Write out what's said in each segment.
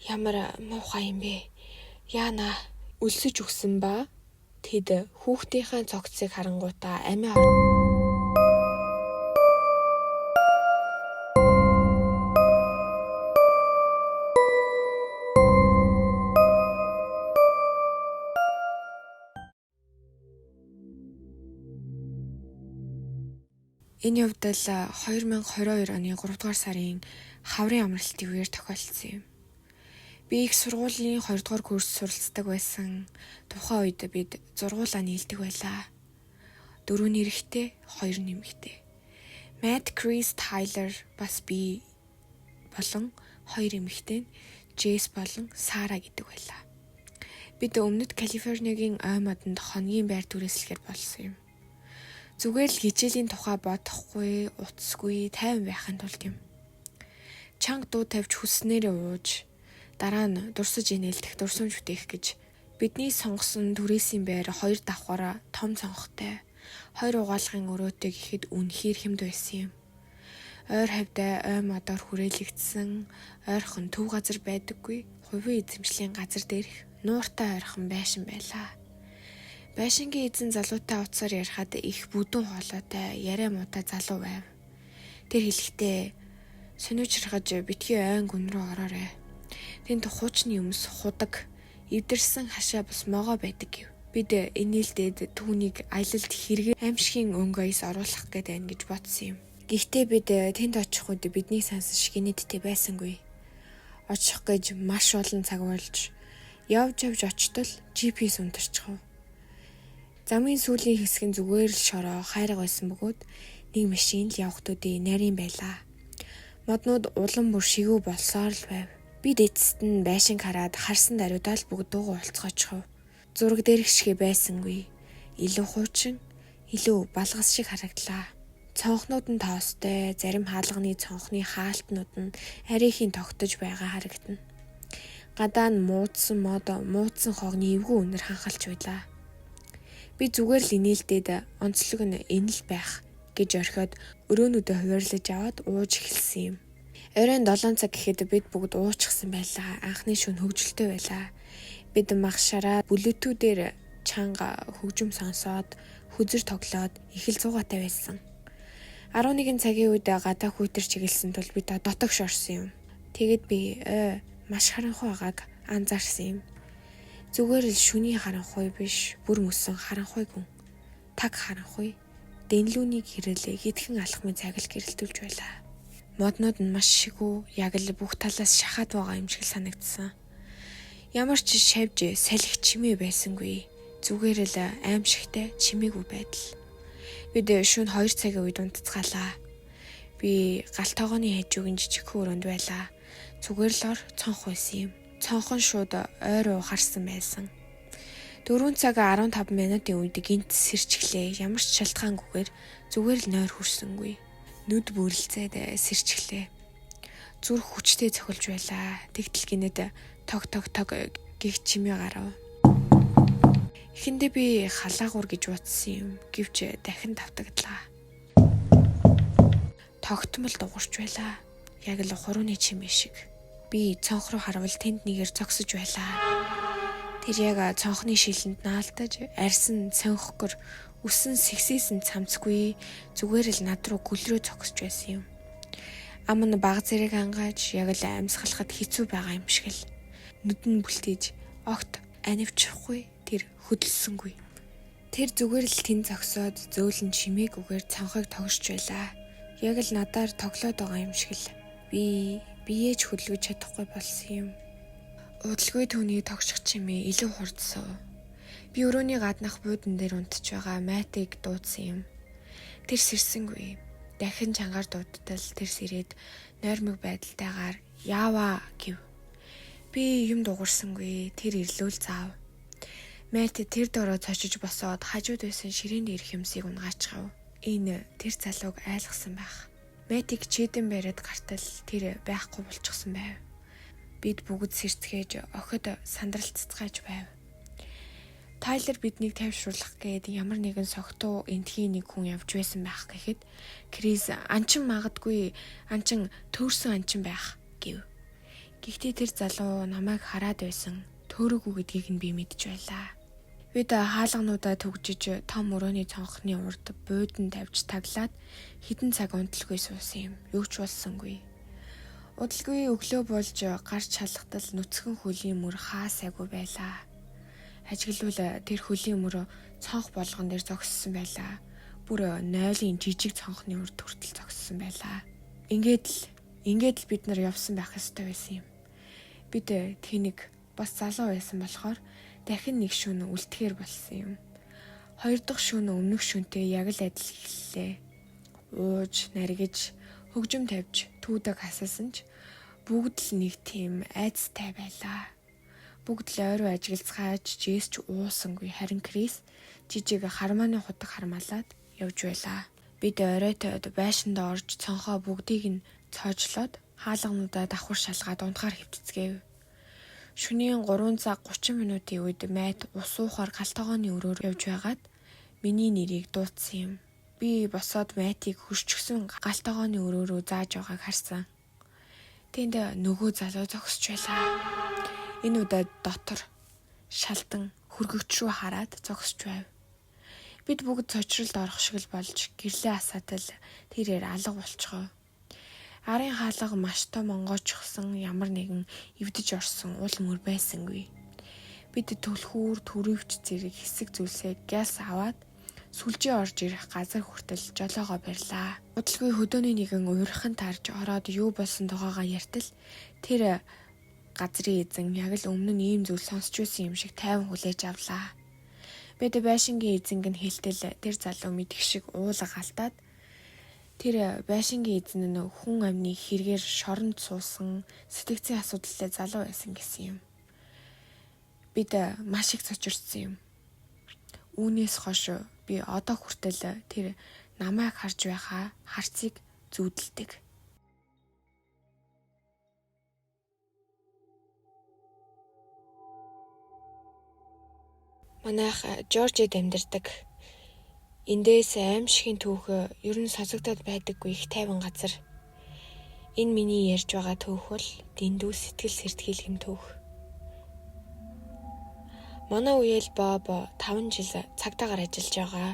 Ямар муухай юм бэ? Яана өлсөж өгсөн ба тэд хүүхдийнхээ цогцыг харангуйтаа амиа Энэ явдал 2022 оны 3 дугаар сарын хаврын амралтын үеэр тохиолдсон юм. Би их сургуулийн 2 дугаар курс суралцдаг байсан. Тухайн үед бид зургуулаа нийлдэг байлаа. 4 нэрэгтэй, 2 нэмэгтэй. Matt, Chris, Tyler бас би болон 2 эмэгтэй нь Jess болон Sarah гэдэг байлаа. Бид өмнөд Калифорнигийн ой модонд хоногийн байр түрээслэхээр болсон юм. Зүгээр л хичээлийн тухай бодохгүй, утасгүй, тайван байхын тулд юм. Чанга дуу тавьж хүснээрээ ууж, дараа нь дурсаж инээлдэх, дурсамж бүтээх гэж бидний сонгосон түрээсийн байр 2 давхараа том цонхтой, 2 угаалгын өрөөтэй гэхэд үнэхээр хэмд байсан юм. Ойр хавьтай ой модоор хүрээлэгдсэн, ойрхон төв газар байдаггүй, хувийн эзэмшлийн газар дээрх нууртай ойрхон байшин байлаа. Байшингийн эзэн залуутай утсаар ярихад их бүдүүн хоолойтой, яриа муутай залуу байв. Тэр хэлэхдээ сониучрахаж битгий ойн гүн рүү ороорой. Тэнд хуучны өмс худаг, эвдэрсэн хашаа бас могоо байдаг гэв. Бид инээлдээд түүнийг аялалд хэрэгээ аимшигын өнгөйс оруулах гээд байна гэж бодсон юм. Гэхдээ бид тэнд очих үед бидний сансан шиг нийтдээ байсангүй. Очих гэж маш олон цаг болж, явж очтол GPS унтарчихв. Замын сүүлийн хэсэг нь зүгээр л шороо хайрга байсан бөгөөд нэг машин л явхдуудын нарийн байлаа. Моднууд улам бүр шигүү болсоор л байв. Бид эцэст нь байшинг хараад харсан даруйдаа л бүгд дуугаа уулзгаачихв. Зураг дээрх шиг байсангүй. Илүү хуучин, илүү балгас шиг харагдлаа. Цонхнууд нь тоостой, зарим хаалганы цонхны хаалтнууд нь арийнхын тогтож байгаа харагдана. Гадаа нь муудсан мод, муудсан хогны эвгүй үнэр ханхалж байлаа. Би зүгээр л инээлдээд онцлог нь энэ л байх гэж орхиод өрөөнүүдээ хуваарлаж аваад ууж эхэлсэн юм. Оройн 7 цаг гэхэд бид бүгд уучихсан байлаа. Анхны шөнө хөвгөлтэй байлаа. Бид магшаараа бүлэтүүдээр чанга хөгжим сонсоод хүзэр тоглоод их л зуугатай байсан. 11 цагийн үед гадаа хүйтэр чиглэсэн тул бид дотогш орсон юм. Тэгэд би маш харанхуй байгааг анзаарсан юм. Зүгээр л шүний харанхуй биш, бүр мөсөн харанхуй гүн. Таг харанхуй, дэнлүүний гэрэлээ хитгэн алхмын цагл гэрэлтүүлж байлаа. Моднууд нь маш шигүү, яг л бүх талаас шахаад байгаа юм шиг санагдсан. Ямар ч шавж салхи чимээ байсангүй. Зүгээр л аимшигтай чимээгүй байдал. Бид шөнө 2 цагийн үед унтцгаалаа. Би галтоогооны хажуугийн жижиг өрөөнд байлаа. Зүгээр л ор цонх байсан юм. Цонхон шууд ойроо харсан байсан. 4 цаг 15 минутын үед гинт сэрчглээ. Ямар ч шалтгаангүйгээр зүгээр л нойр хүрсэнгүй. Нүд бүрлцээд сэрчглээ. Зүрх хүчтэй цохилж байлаа. Тэгтэл гинэд тог гих чимээ гарав. Эхэндээ би халаагуур гэж бодсон юм. Гэвч дахин давтагдлаа. Тогтмол дуурч байлаа. Яг л хурууны чимээ шиг. Би цонх руу харавал тэнд нэгээр зогсож байлаа. Тэр яг цонхны шилэнд наалтаж, арьсан цонхгөр үсэн сэгсээсэн цамцгүй зүгээр л над руу гөлрөө зогсож байсан юм. Ам нь баг зэрэг ангааж яг л амьсгалахад хэцүү байгаа юм шиг л. Нүд нь бүлтээж огт анивчихгүй тэр хөдөлсөнгүй. Тэр зүгээр л тэнд зогсоод зөөлөн чимээгүйгээр цонхыг тогшж байлаа. Яг л надаар тоглоод байгаа юм шиг л. Биеэж хөдөлгөж чадахгүй болсон юм. Удалгүй түүний тогших чимээ илүү хурдсан. Би өрөөний гаднах буудан дээр унтж байгаа Мэтийг дуудсан юм. Тэр сэрсэнгүй. Дахин чангаар дуудтал тэр сэрээд нойрмог байдалтайгаар яаваа гэв. Би юм дуурсангүй. Тэр ирлүүл заав. Мэт тэр дороо цочиж босоод хажууд байсан ширээнд ирэх юмсыг унгаачихав. Энэ тэр залууг айлгсан байх. Мэтик чийдэн бариад гартал тэр байхгүй болчихсон байв. Бид бүгд сэрцгээж охид сандралцгааж байв. Тайлер биднийг тайвшруулах гээд ямар нэгэн согтуу энтхийн нэг хүн явж байсан байх гэхэд Крис анчин магадгүй анчин төөрсөн анчин байх гэв. Гэхдээ тэр залуу намайг хараад байсан. Төөрөгүй гэдгийг нь би мэдж байлаа. Бид хаалгануудаа төгжиж том өрөөний цонхны урд буудан тавьж таглаад хэдэн цаг унталгүй суусан юм. Юу ч болсонгүй. Удалгүй өглөө болж гарч шалгатал нүцгэн хөлийн мөр хаасайгүй байлаа. Ажиглавал тэр хөлийн мөр цонх болгон дээр зогссон байлаа. Бүр нойлын жижиг цонхны урд хүртэл зогссон байлаа. Ингээд л бид нар явсан байх ёстой байсан юм. Бид тэнийг бас залуу байсан болохоор дахин нэг шөнө үлдэхээр болсон юм. Хоёр дахь шөнө өмнөх шөнтэй яг л адил эхэллээ. Ууж, наргиж, хөгжим тавьж, түүдэг хасаасан ч бүгд л нэг тийм айцтай байлаа. Бүгд л ойроо ажиглацгааж, жээс ч уусангүй, харин Крис жижиг хармааны худаг хармалаад явж байлаа. Бид оройтойд байшинд орж цонхоо бүгдийг нь цоожлоод хаалгануудаа давхар шалгаад унтахаар хөвтцгээв. Шөнийн 3 цаг 30 минутын үед майт ус уухаар галтогооны өрөөр явж байгаад миний нэрийг дуудсан юм. Би босоод майтыг хөрчгсөн галтогооны өрөөрөө зааж байгааг харсан. Тэнд нөгөө залуу зогсож байлаа. Энэ удаад дотор шалдан хөргөгч рүү хараад зогсож байв. Бид бүгд цочролд орох шиг л болж гэрлээ асаатал тэрээр алга болчихоо. Арын хаалга маш том онгойчсон ямар нэгэн эвдэж орсон уул мөр байсангүй. Бид төлхүүр төрөвч зэрэг хэсэг зүйлсээ гяс аваад сүлжээ орж ирэх газар хүртэл жолоогоо барьлаа. Удалгүй хөдөөний нэгэн уурхан тарж ороод юу болсон тухайгаа яртал тэр газрын эзэн яг л өмнө нь ийм зүйл сонсч байсан юм шиг тайван хүлээж авлаа. Бид байшингийн эзэнг нь хэлтэл тэр залуу мэдих шиг уулга галтаад тэр байшингийн эзэн нь хүн амны хэрэгээр шоронд суусан сэтгцийн асуудалтай залуу байсан гэсэн юм. Бид маш их цочирдсан юм. Үүнээс хойш би одоо хүртэл тэр намайг харж байхаа харцыг зүүдэлдэг. Манайх Жоржид амьдардаг. Эндээс аимшигын түүх ер нь сонсогдоод байдаггүй их тайван газар. Энэ миний ярьж байгаа түүх бол дэндүү сэтгэл сэртгийлгэм түүх. Манай үеэл Боб 5 жил цагдаагаар ажиллаж байгаа.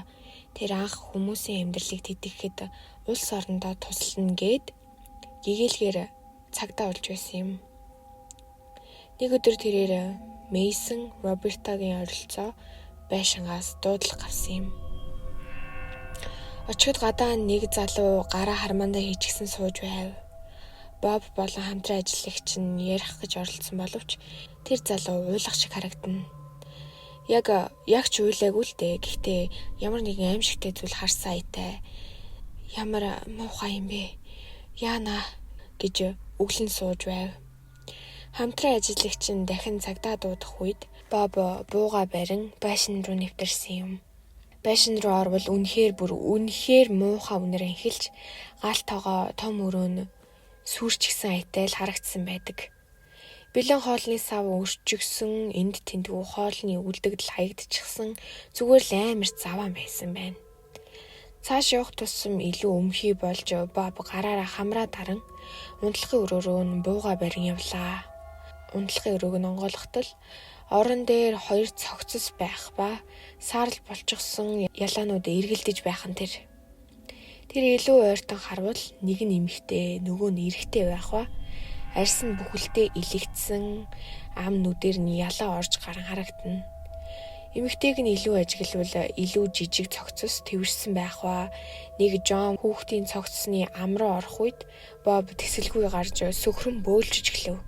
Тэр анх хүмүүсийн амьдралыг тэтгэхэд улс орондоо туслана гэд гэгээлгээр цагдаа болж байсан юм. Нэг өдөр тэрээр Мейсон Робертагийн оролцоо байшингаас дуудлага гарсан юм. Очиход гадаа нэг залуу гараа хармандаа хийчихсэн сууж байв. Боб болон хамтран ажиллагч нь ярих гэж оролцсон боловч тэр залуу уйлах шиг харагдана. Яг ч уйлаагүй л дээ. Гэхдээ ямар нэгэн аимшигтай зүйл харсан айтай. Ямар муухай юм бэ? Яана гэж өглөн сууж байв. Хамтран ажиллагч нь дахин цагдаа дуудах үед Боб бууга барин байшин руу нэвтэрсэн юм. Байшин руу орвол үнэхээр муухай үнээр анхилж гаал тоогоо том өрөөнд сүрчгсэн айтай л харагдсан байдаг. Бэлэн хоолны сав өрчгсөн, энд тэндгүй хоолны үлдэгдэл хаягдчихсан зүгээр л амар заваан байсан байна. Цааш явах тусам илүү өмхий болж Боб гараараа хамраа даран унтлагын өрөөрөө нь бууга барин явлаа. Унтлагын өрөөг нь онгойлготол орон дээр 2 цогцос байх ба саарл болчихсон ялаанууд эргэлдэж байх нь тэр. Тэр илүү ойртон харвал нэг нь эмэгтэй, нөгөө нь эрэгтэй байх ба арьс нь бүхэлдээ илэгдсэн, ам нүдээр нь ялаа орж гарan харагдана. Эмэгтэйг нь илүү ажиглавал илүү жижиг цогцос твэрсэн байх ба нэг Жон хүүхдийн цогцсны ам руу орох үед Боб тэсэлгүй гарч сөхрөн бөөлжж эхлэв.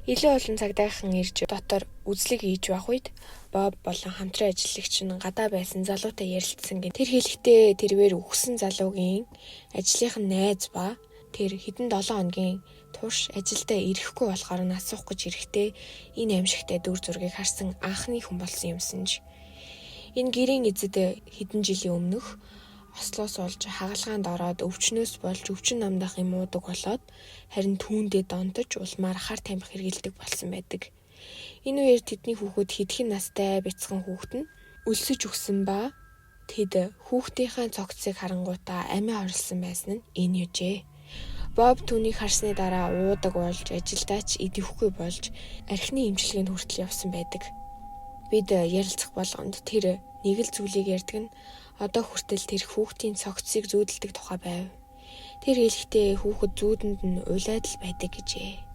Илүү олон цагдаахан ирж дотор үзлэг хийж байх үед Боб болон хамтран ажиллагч нь гадаа байсан залуутай ярилцсан гэн. Тэр хэлэхдээ тэрвэр өгсөн залуугийн ажлынх нь найз ба тэр хэдэн 7 хоногийн турш ажилдаа ирэхгүй болохоор нь асуух гэж ирэхдээ энэ аимшигтай дүр зургийг харсан анхны хүн болсон юмсанж. Энэ гэрийн эзэд хэдэн жилийн өмнөх Ослоос олж хагалгаанд ороод өвчнөөс болж өвчин намдах юм уудаг болоод харин түүндээ донтож улмаар хар тамхи хэргэлдэг болсон байдаг. Энэ үеэр тэдний хүүхэд хэдхэн настай бяцхан хүүхэд нь өлсөж өгсөн ба тэд хүүхдийнхээ цогцыг харангуйтаа амиа орлсон байсан нь энэ южээ. Боб түүнийг харсны дараа уудаг болж, ажилдаа ч идэвхгүй болж, архины эмчилгээнд хүртэл явсан байдаг. Бид ярилцах болгонд тэр нэг л зүйлийг ярьдаг нь одоо хүртэл тэр хүүхдийн цогцсыг зүүдэлдэг тухай байв. Тэр хэлэхдээ хүүхэд зүүдэнд нь улайд л байдаг гэжээ.